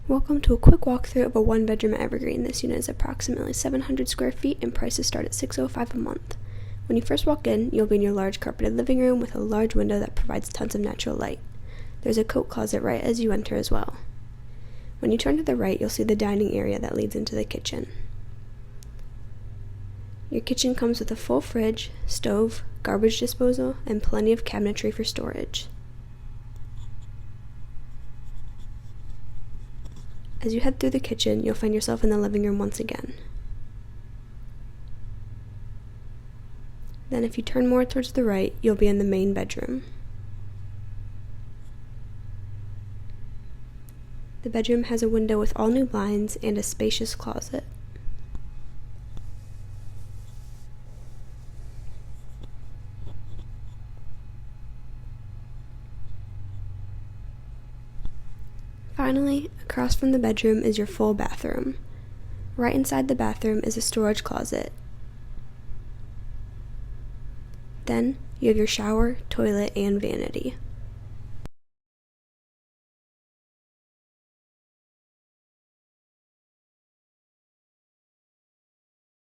Welcome to a quick walkthrough of a one-bedroom at Evergreen. This unit is approximately 700 square feet and prices start at $605 a month. When you first walk in, you'll be in your large carpeted living room with a large window that provides tons of natural light. There's a coat closet right as you enter as well. When you turn to the right, you'll see the dining area that leads into the kitchen. Your kitchen comes with a full fridge, stove, garbage disposal, and plenty of cabinetry for storage. As you head through the kitchen, you'll find yourself in the living room once again. Then if you turn more towards the right, you'll be in the main bedroom. The bedroom has a window with all new blinds and a spacious closet. Finally, across from the bedroom is your full bathroom. Right inside the bathroom is a storage closet. Then, you have your shower, toilet, and vanity.